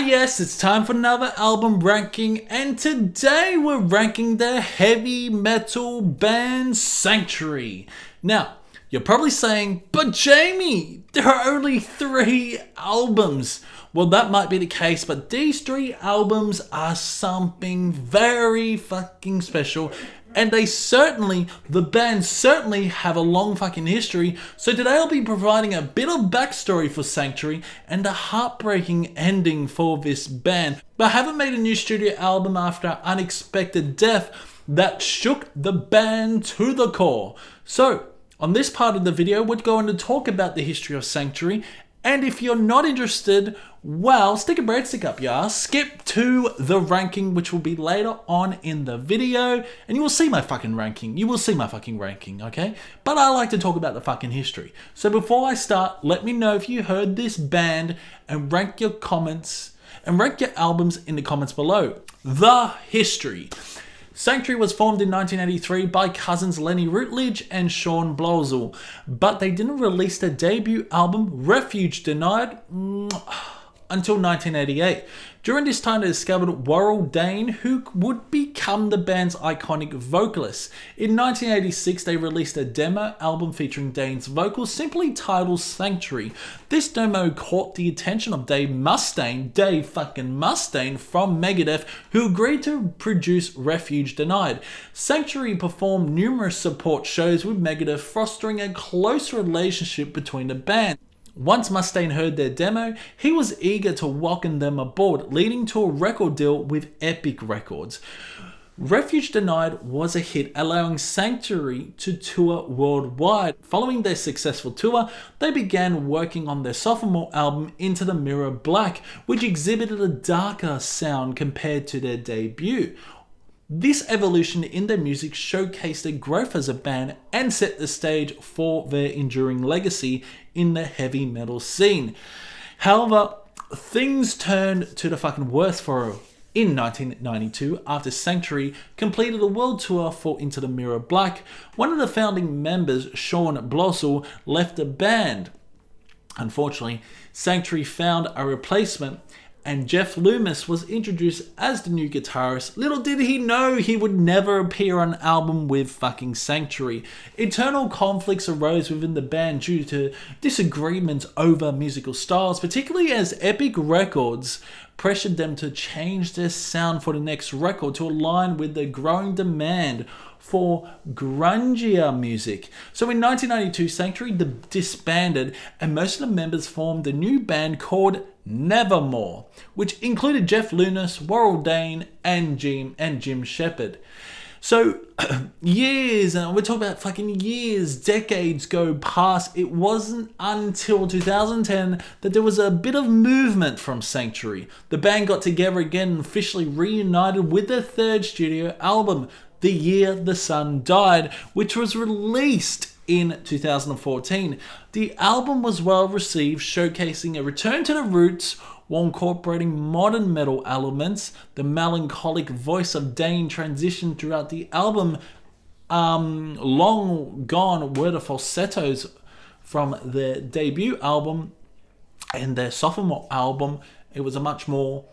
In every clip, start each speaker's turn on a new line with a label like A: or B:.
A: Yes, it's time for another album ranking, and today we're ranking the heavy metal band Sanctuary. Now, you're probably saying, but Jamie, there are only 3 albums. Well, that might be the case, but these 3 albums are something very fucking special. And the band certainly have a long fucking history. So today I'll be providing a bit of backstory for Sanctuary and a heartbreaking ending for this band. But haven't made a new studio album after an unexpected death that shook the band to the core. So, on this part of the video, we're going to talk about the history of Sanctuary. And if you're not interested, well, stick a breadstick up your ass, skip to the ranking, which will be later on in the video, and you will see my fucking ranking. You will see my fucking ranking, okay? But I like to talk about the fucking history. So before I start, let me know if you heard this band and rank your albums in the comments below. The history. Sanctuary was formed in 1983 by cousins Lenny Routledge and Sean Blosel, but they didn't release their debut album, Refuge Denied, until 1988. During this time, they discovered Warrell Dane, who would become the band's iconic vocalist. In 1986, they released a demo album featuring Dane's vocals, simply titled Sanctuary. This demo caught the attention of Dave fucking Mustaine from Megadeth, who agreed to produce Refuge Denied. Sanctuary performed numerous support shows with Megadeth, fostering a close relationship between the band. Once Mustaine heard their demo, he was eager to welcome them aboard, leading to a record deal with Epic Records. Refuge Denied was a hit, allowing Sanctuary to tour worldwide. Following their successful tour, they began working on their sophomore album, Into the Mirror Black, which exhibited a darker sound compared to their debut. This evolution in their music showcased their growth as a band and set the stage for their enduring legacy in the heavy metal scene. However, things turned to the fucking worst for in 1992 after Sanctuary completed a world tour for Into the Mirror Black. One of the founding members, Sean Blosel, left the band. Unfortunately, Sanctuary found a replacement, and Jeff Loomis was introduced as the new guitarist. Little did he know he would never appear on an album with fucking Sanctuary. Internal conflicts arose within the band due to disagreements over musical styles, particularly as Epic Records pressured them to change their sound for the next record to align with the growing demand for grungier music. So in 1992, Sanctuary disbanded, and most of the members formed a new band called Nevermore, which included Jeff Loomis, Warrell Dane, and Jim Shepard. So years, and we're talking about fucking years, decades go past. It wasn't until 2010 that there was a bit of movement from Sanctuary. The band got together again and officially reunited with their 3rd studio album, The Year the Sun Died, which was released in 2014. The album was well received, showcasing a return to the roots while incorporating modern metal elements. The melancholic voice of Dane transitioned throughout the album. Long gone were the falsettos from their debut album and their sophomore album. It was a much more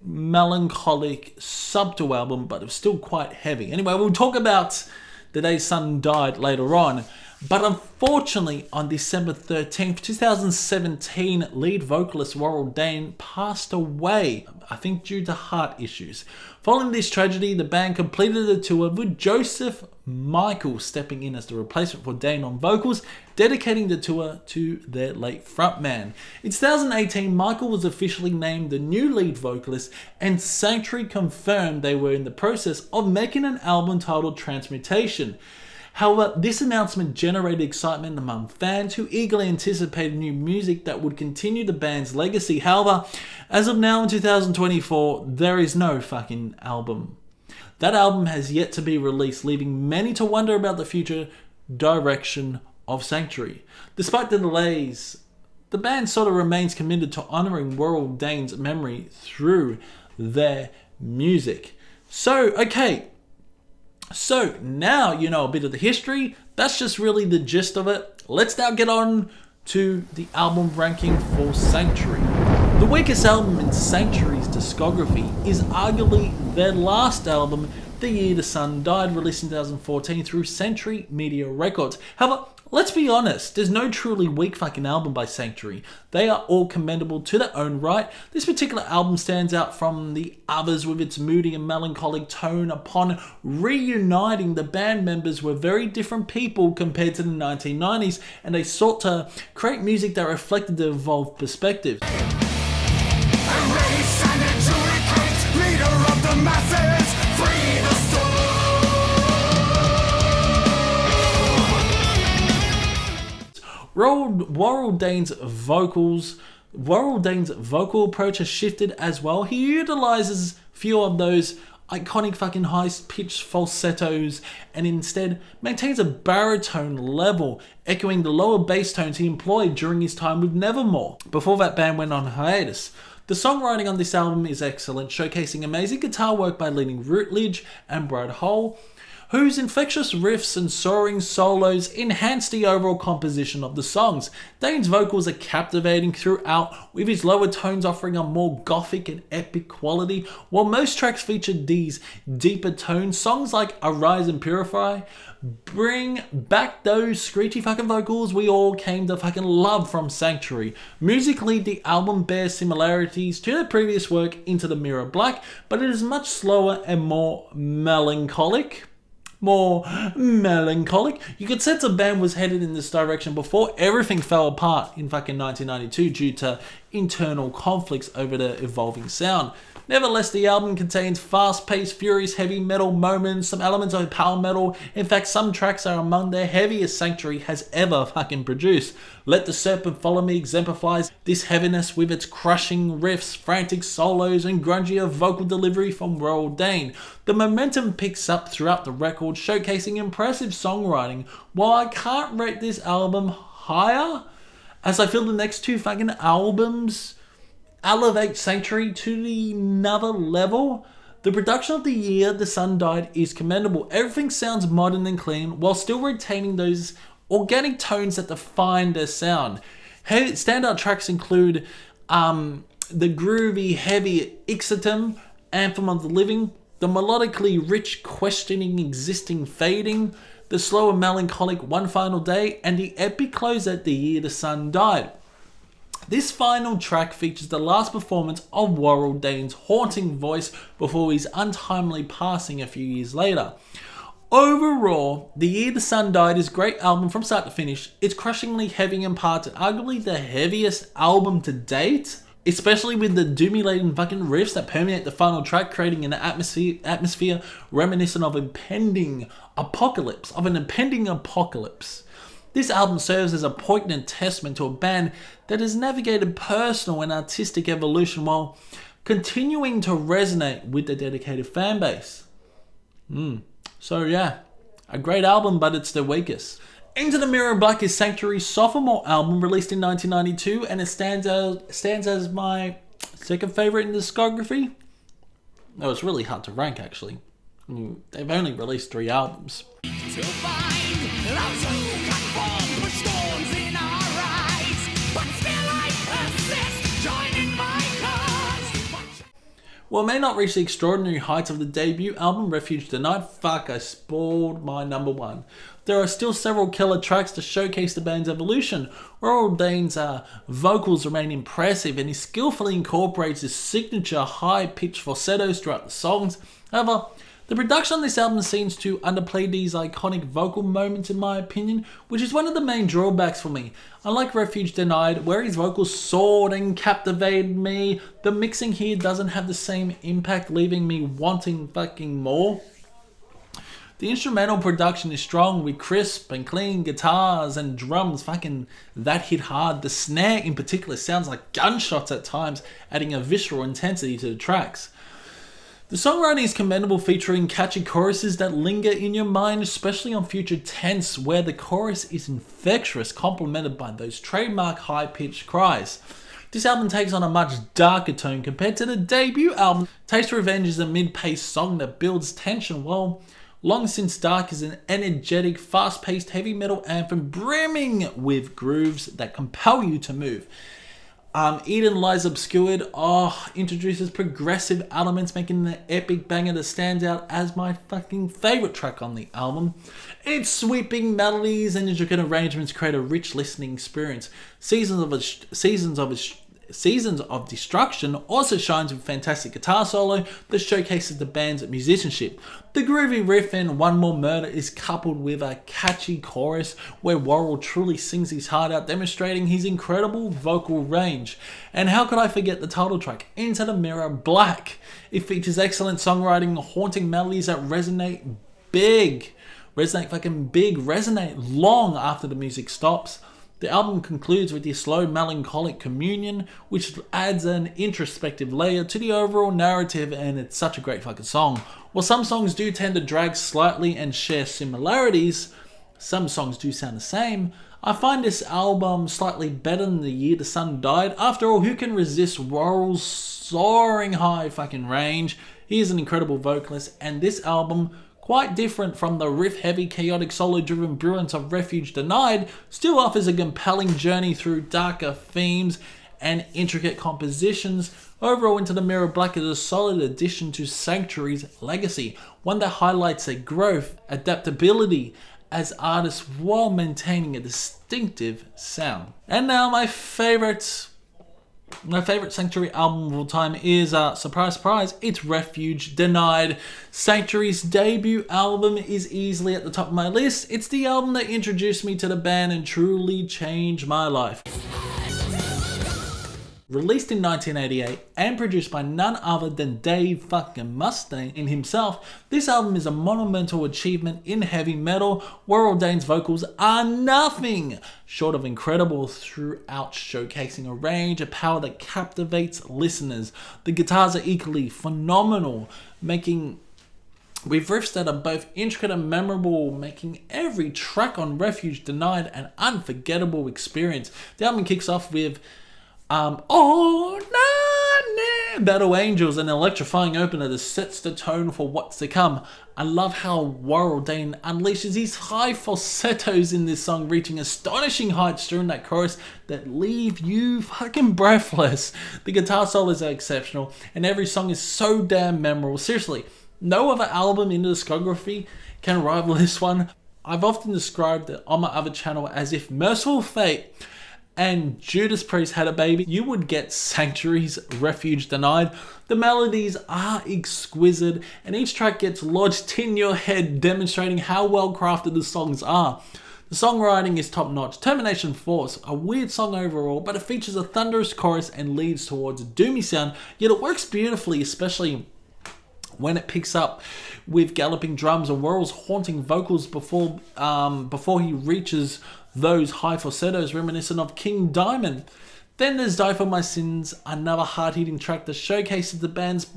A: melancholic, subtle album, but it was still quite heavy. Anyway, we'll talk about The Day Sun Died later on. But unfortunately, on December 13th, 2017, lead vocalist Warrell Dane passed away, I think due to heart issues. Following this tragedy, the band completed the tour with Joseph Michael stepping in as the replacement for Dane on vocals, dedicating the tour to their late frontman. In 2018, Michael was officially named the new lead vocalist, and Sanctuary confirmed they were in the process of making an album titled Transmutation. However, this announcement generated excitement among fans who eagerly anticipated new music that would continue the band's legacy. However, as of now in 2024, there is no fucking album. That album has yet to be released, leaving many to wonder about the future direction of Sanctuary. Despite the delays, the band sort of remains committed to honoring Warrell Dane's memory through their music. So now you know a bit of the history. That's just really the gist of it. Let's now get on to the album ranking for Sanctuary. The weakest album in Sanctuary's discography is arguably their last album, The Year the Sun Died, released in 2014 through Century Media Records. However, let's be honest, there's no truly weak fucking album by Sanctuary. They are all commendable to their own right. This particular album stands out from the others with its moody and melancholic tone. Upon reuniting, the band members were very different people compared to the 1990s, and they sought to create music that reflected their evolved perspectives.
B: Erase and adjudicate, leader of the masses, free the
A: Warrell Dane's vocal approach has shifted as well. He utilizes few of those iconic fucking high-pitched falsettos and instead maintains a baritone level, echoing the lower bass tones he employed during his time with Nevermore, before that band went on hiatus. The songwriting on this album is excellent, showcasing amazing guitar work by Lenny Routledge and Brad Hull, whose infectious riffs and soaring solos enhance the overall composition of the songs. Dane's vocals are captivating throughout, with his lower tones offering a more gothic and epic quality, while most tracks feature these deeper tones. Songs like Arise and Purify bring back those screechy fucking vocals we all came to fucking love from Sanctuary. Musically, the album bears similarities to their previous work, Into the Mirror Black, but it is much slower and more melancholic. You could sense the band was headed in this direction before everything fell apart in fucking 1992 due to internal conflicts over the evolving sound. Nevertheless, the album contains fast-paced, furious heavy metal moments, some elements of power metal. In fact, some tracks are among the heaviest Sanctuary has ever fucking produced. Let the Serpent Follow Me exemplifies this heaviness with its crushing riffs, frantic solos, and grungier vocal delivery from Warrell Dane. The momentum picks up throughout the record, showcasing impressive songwriting. While I can't rate this album higher, as I feel the next two fucking albums elevate Sanctuary to another level, the production of The Year the Sun Died is commendable. Everything sounds modern and clean while still retaining those organic tones that define their sound. Standout tracks include the groovy, heavy Ixitum, Anthem of the Living, the melodically rich Questioning Existing Fading, the slower melancholic One Final Day, and the epic closer The Year the Sun Died. This final track features the last performance of Warrell Dane's haunting voice before his untimely passing a few years later. Overall, The Year the Sun Died is a great album from start to finish. It's crushingly heavy in parts and arguably the heaviest album to date, especially with the doomy-laden fucking riffs that permeate the final track, creating an atmosphere reminiscent of an impending apocalypse. This album serves as a poignant testament to a band that has navigated personal and artistic evolution while continuing to resonate with the dedicated fan base. So yeah, a great album, but it's the weakest. Into the Mirror Black is Sanctuary's sophomore album, released in 1992, and it stands as my second favorite in the discography. No, it's really hard to rank, actually. They've only released 3 albums.
B: to find love's who conform, put storms in our eyes, but still I persist, joining my cause.
A: While it may not reach the extraordinary heights of the debut album, Refuge Denied, I spoiled my number 1. There are still several killer tracks to showcase the band's evolution. Warrell Dane's vocals remain impressive, and he skillfully incorporates his signature high-pitched falsettos throughout the songs. However, the production on this album seems to underplay these iconic vocal moments in my opinion, which is one of the main drawbacks for me. Unlike Refuge Denied, where his vocals soared and captivated me, the mixing here doesn't have the same impact, leaving me wanting fucking more. The instrumental production is strong with crisp and clean guitars and drums fucking that hit hard. The snare in particular sounds like gunshots at times, adding a visceral intensity to the tracks. The songwriting is commendable, featuring catchy choruses that linger in your mind, especially on Future Tense, where the chorus is infectious, complemented by those trademark high-pitched cries. This album takes on a much darker tone compared to the debut album. Taste Revenge is a mid-paced song that builds tension, while Long Since Dark is an energetic, fast-paced heavy metal anthem brimming with grooves that compel you to move. Eden Lies Obscured, introduces progressive elements, making the epic banger that stands out as my fucking favourite track on the album. Its sweeping melodies and intricate arrangements create a rich listening experience. Seasons of Destruction also shines with fantastic guitar solo that showcases the band's musicianship. The groovy riff in One More Murder is coupled with a catchy chorus where Worrell truly sings his heart out, demonstrating his incredible vocal range. And how could I forget the title track, Into the Mirror Black? It features excellent songwriting, haunting melodies that resonate long after the music stops. The album concludes with the slow, melancholic communion, which adds an introspective layer to the overall narrative, and it's such a great fucking song. While some songs do tend to drag slightly and share similarities, some songs do sound the same, I find this album slightly better than The Year the Sun Died. After all, who can resist Worrell's soaring high fucking range? He is an incredible vocalist, and this album, quite different from the riff-heavy, chaotic, solo-driven brilliance of Refuge Denied, still offers a compelling journey through darker themes and intricate compositions. Overall, Into the Mirror Black is a solid addition to Sanctuary's legacy, one that highlights their growth, adaptability as artists while maintaining a distinctive sound. And now my favorite Sanctuary album of all time is, surprise, surprise, it's Refuge Denied. Sanctuary's debut album is easily at the top of my list. It's the album that introduced me to the band and truly changed my life. Released in 1988 and produced by none other than Dave fucking Mustaine himself, this album is a monumental achievement in heavy metal. Worrell Dane's vocals are nothing short of incredible throughout, showcasing a range of power that captivates listeners. The guitars are equally phenomenal, with riffs that are both intricate and memorable, making every track on Refuge Denied an unforgettable experience. The album kicks off with Battle Angels, an electrifying opener that sets the tone for what's to come. I love how Worrell Dane unleashes his high falsettos in this song, reaching astonishing heights during that chorus that leave you fucking breathless. The guitar solos are exceptional, and every song is so damn memorable. Seriously, no other album in the discography can rival this one. I've often described it on my other channel as if Merciful Fate and Judas Priest had a baby, you would get Sanctuary's Refuge Denied. The melodies are exquisite, and each track gets lodged in your head, demonstrating how well crafted the songs are. The songwriting is top notch. Termination Force, a weird song overall, but it features a thunderous chorus and leads towards a doomy sound, yet it works beautifully, especially when it picks up with galloping drums and Worrell's haunting vocals before he reaches those high falsettos reminiscent of King Diamond. Then there's Die For My Sins, another hard-hitting track that showcases the band's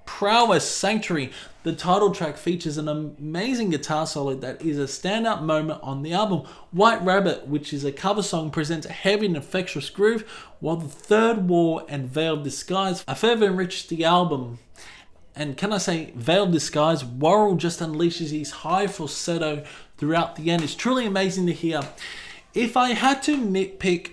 A: prowess. Sanctuary, the title track, features an amazing guitar solo that is a standout moment on the album. White Rabbit, which is a cover song, presents a heavy and infectious groove, while The Third War and Veiled Disguise further enrich the album. And can I say, Veiled Disguise, Worrell just unleashes his high falsetto throughout the end. It's truly amazing to hear. If I had to nitpick,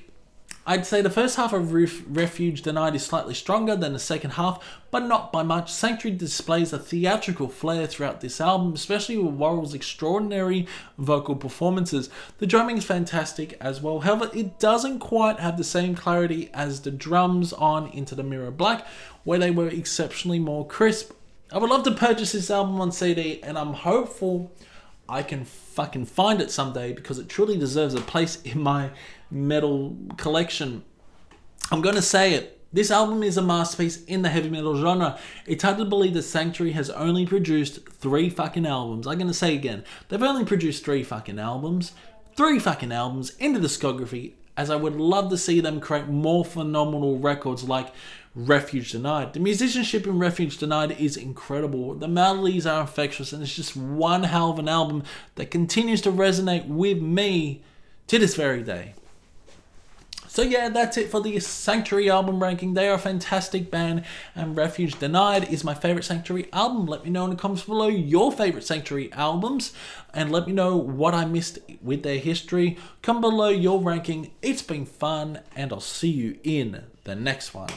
A: I'd say the first half of Refuge Denied is slightly stronger than the second half, but not by much. Sanctuary displays a theatrical flair throughout this album, especially with Worrell's extraordinary vocal performances. The drumming is fantastic as well. However, it doesn't quite have the same clarity as the drums on Into the Mirror Black, where they were exceptionally more crisp. I would love to purchase this album on CD, and I'm hopeful I can fucking find it someday, because it truly deserves a place in my metal collection. I'm gonna say it. This album is a masterpiece in the heavy metal genre. It's hard to believe that Sanctuary has only produced 3 fucking albums. I'm gonna say again, they've only produced 3 fucking albums. 3 fucking albums in the discography, as I would love to see them create more phenomenal records like Refuge Denied. The musicianship in Refuge Denied is incredible. The melodies are infectious, and it's just one hell of an album that continues to resonate with me to this very day. So yeah, that's it for the Sanctuary album ranking. They are a fantastic band, and Refuge Denied is my favorite Sanctuary album. Let me know in the comments below your favorite Sanctuary albums, and let me know what I missed with their history. Comment below your ranking. It's been fun, and I'll see you in the next one.